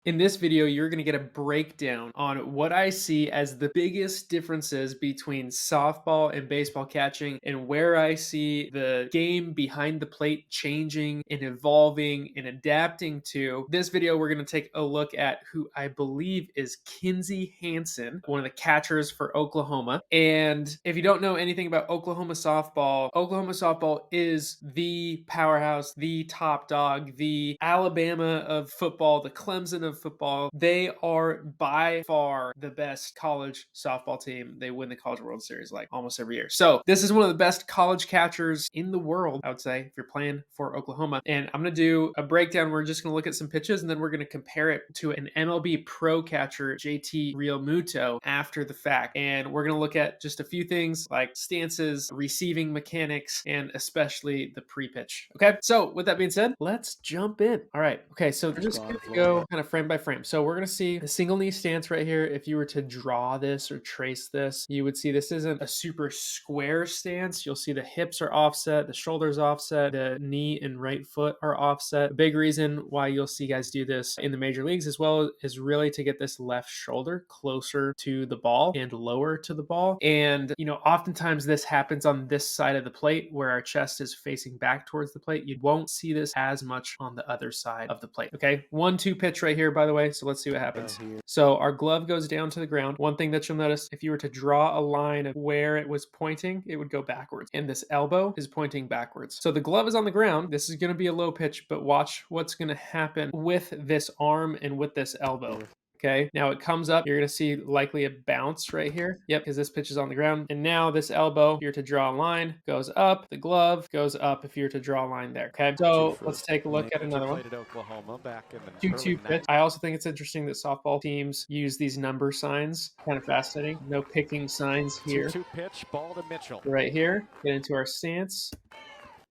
In this video, you're going to get a breakdown on what I see as the biggest differences between softball and baseball catching and where I see the game behind the plate changing and evolving and adapting to. This video, we're going to take a look at who I believe is Kinzie Hansen, one of the catchers for Oklahoma. And if you don't know anything about Oklahoma softball is the powerhouse, the top dog, the Alabama of football, the Clemson of football. They are by far the best college softball team. They win the College World Series like almost every year. So this is one of the best college catchers in the world, I would say, if you're playing for Oklahoma. And I'm going to do a breakdown. We're just going to look at some pitches and then we're going to compare it to an MLB pro catcher, JT Realmuto, after the fact. And we're going to look at just a few things like stances, receiving mechanics, and especially the pre-pitch. Okay, so with that being said, let's jump in. All right, okay, so we're just going to go kind of frame by frame. So we're going to see the single knee stance right here. If you were to draw this or trace this, you would see this isn't a super square stance. You'll see the hips are offset, the shoulders offset, the knee and right foot are offset. A big reason why you'll see guys do this in the major leagues as well is really to get this left shoulder closer to the ball and lower to the ball. And, oftentimes this happens on this side of the plate where our chest is facing back towards the plate. You won't see this as much on the other side of the plate. Okay, 1-2 pitch right here, by the way. So let's see what happens. So our glove goes down to the ground. One thing that you'll notice, if you were to draw a line of where it was pointing, it would go backwards. And this elbow is pointing backwards. So the glove is on the ground. This is going to be a low pitch, but watch what's going to happen with this arm and with this elbow. Okay, now it comes up. You're going to see likely a bounce right here. Yep, because this pitch is on the ground. And now this elbow, if you're to draw a line, goes up. The glove goes up if you're to draw a line there. Okay, so let's take a look at another one. 2-2 pitch. I also think it's interesting that softball teams use these number signs. Kind of fascinating. No picking signs here. 2-2 pitch, ball to Mitchell. Right here, get into our stance.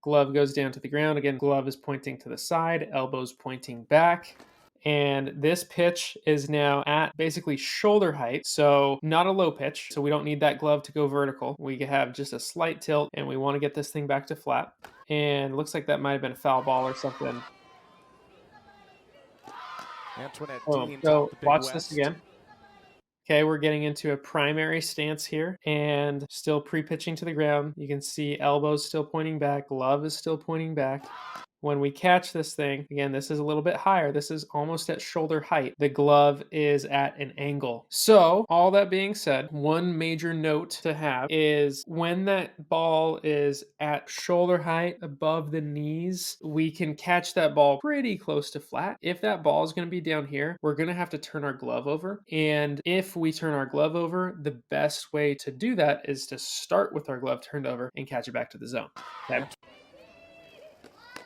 Glove goes down to the ground. Again, glove is pointing to the side, elbows pointing back. And this pitch is now at basically shoulder height, so not a low pitch. So we don't need that glove to go vertical. We have just a slight tilt, and we want to get this thing back to flat. And it looks like that might have been a foul ball or something. So watch this again. Okay, we're getting into a primary stance here and still pre-pitching to the ground. You can see elbows still pointing back, glove is still pointing back. When we catch this thing, again, this is a little bit higher. This is almost at shoulder height. The glove is at an angle. So all that being said, one major note to have is when that ball is at shoulder height above the knees, we can catch that ball pretty close to flat. If that ball is going to be down here, we're going to have to turn our glove over. And if we turn our glove over, the best way to do that is to start with our glove turned over and catch it back to the zone. Okay.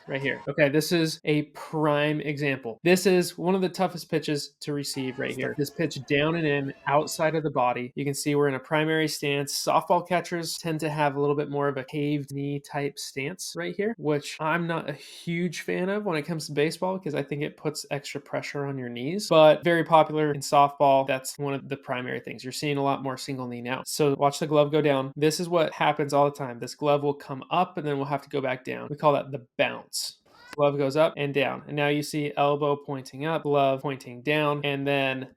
Right here. Okay, this is a prime example. This is one of the toughest pitches to receive right here. This pitch down and in, outside of the body. You can see we're in a primary stance. Softball catchers tend to have a little bit more of a caved knee type stance right here, which I'm not a huge fan of when it comes to baseball because I think it puts extra pressure on your knees, but very popular in softball. That's one of the primary things. You're seeing a lot more single knee now. So watch the glove go down. This is what happens all the time. This glove will come up and then we'll have to go back down. We call that the bounce. Glove goes up and down. And now you see elbow pointing up, glove pointing down, and then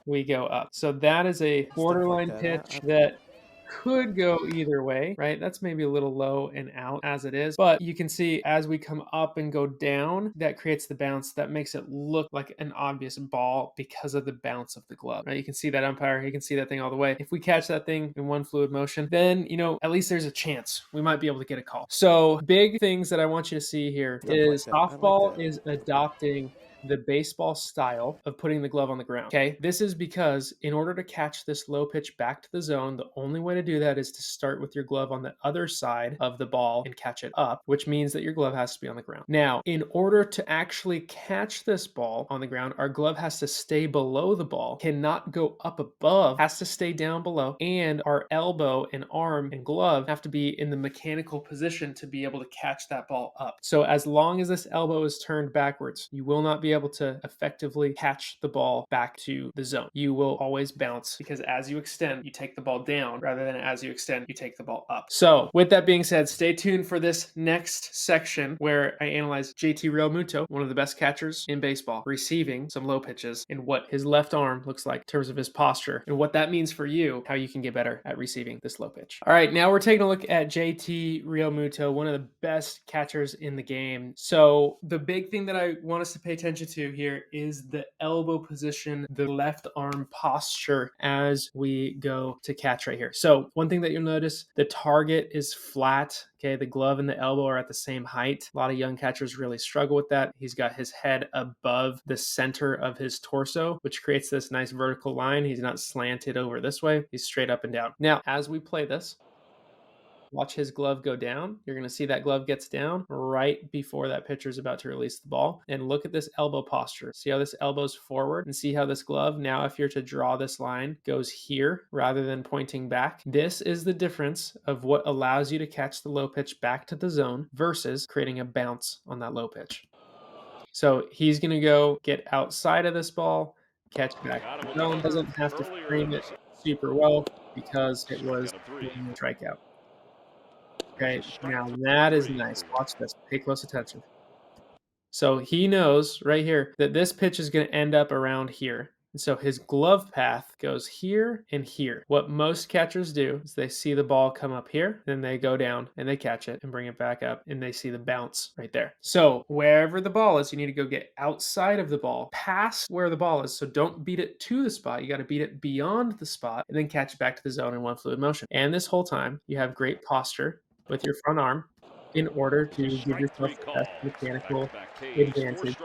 we go up. So that is a borderline pitch that could go either way, right? That's maybe a little low and out as it is, but you can see as we come up and go down, that creates the bounce that makes it look like an obvious ball because of the bounce of the glove, right? You can see that umpire, you can see that thing all the way. If we catch that thing in one fluid motion, then, at least there's a chance we might be able to get a call. So big things that I want you to see here is softball is adopting the baseball style of putting the glove on the ground. Okay, this is because in order to catch this low pitch back to the zone, the only way to do that is to start with your glove on the other side of the ball and catch it up, which means that your glove has to be on the ground. Now, in order to actually catch this ball on the ground, our glove has to stay below the ball, cannot go up above, has to stay down below, and our elbow and arm and glove have to be in the mechanical position to be able to catch that ball up. So as long as this elbow is turned backwards, you will not be able to effectively catch the ball back to the zone. You will always bounce because as you extend, you take the ball down rather than as you extend, you take the ball up. So with that being said, stay tuned for this next section where I analyze JT Realmuto, one of the best catchers in baseball, receiving some low pitches and what his left arm looks like in terms of his posture and what that means for you, how you can get better at receiving this low pitch. All right, now we're taking a look at JT Realmuto, one of the best catchers in the game. So the big thing that I want us to pay attention to here is the elbow position, the left arm posture as we go to catch right here. So one thing that you'll notice, the target is flat. Okay, the glove and the elbow are at the same height. A lot of young catchers really struggle with that. He's got his head above the center of his torso, which creates this nice vertical line. He's not slanted over this way. He's straight up and down. Now, as we play this, watch his glove go down. You're going to see that glove gets down right before that pitcher is about to release the ball. And look at this elbow posture. See how this elbow's forward and see how this glove, now if you're to draw this line, goes here rather than pointing back. This is the difference of what allows you to catch the low pitch back to the zone versus creating a bounce on that low pitch. So he's going to go get outside of this ball, catch back to the zone. Doesn't have to frame it super well because it was a strikeout. Okay, now that is nice. Watch this. Pay close attention. So he knows right here that this pitch is going to end up around here. And so his glove path goes here and here. What most catchers do is they see the ball come up here, then they go down and they catch it and bring it back up and they see the bounce right there. So wherever the ball is, you need to go get outside of the ball, past where the ball is. So don't beat it to the spot. You got to beat it beyond the spot and then catch it back to the zone in one fluid motion. And this whole time you have great posture with your front arm in order to give yourself the best mechanical advantage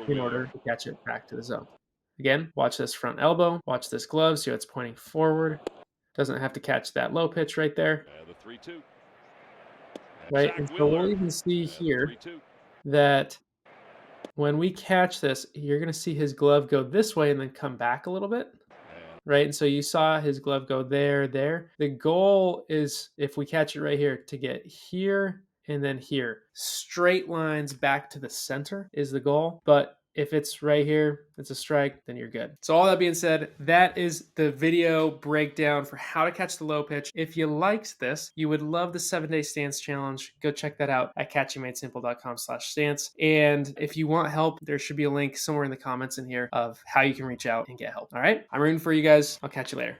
in order to catch it back to the zone. Again, watch this front elbow, watch this glove, see how it's pointing forward. Doesn't have to catch that low pitch right there. Right, and so we'll even see here that when we catch this, you're going to see his glove go this way and then come back a little bit. Right, and so you saw his glove go there. The goal is, if we catch it right here, to get here and then here. Straight lines back to the center is the goal, but if it's right here, it's a strike, then you're good. So all that being said, that is the video breakdown for how to catch the low pitch. If you liked this, you would love the 7-day stance challenge. Go check that out at catchingmadesimple.com/stance. And if you want help, there should be a link somewhere in the comments in here of how you can reach out and get help. All right, I'm rooting for you guys. I'll catch you later.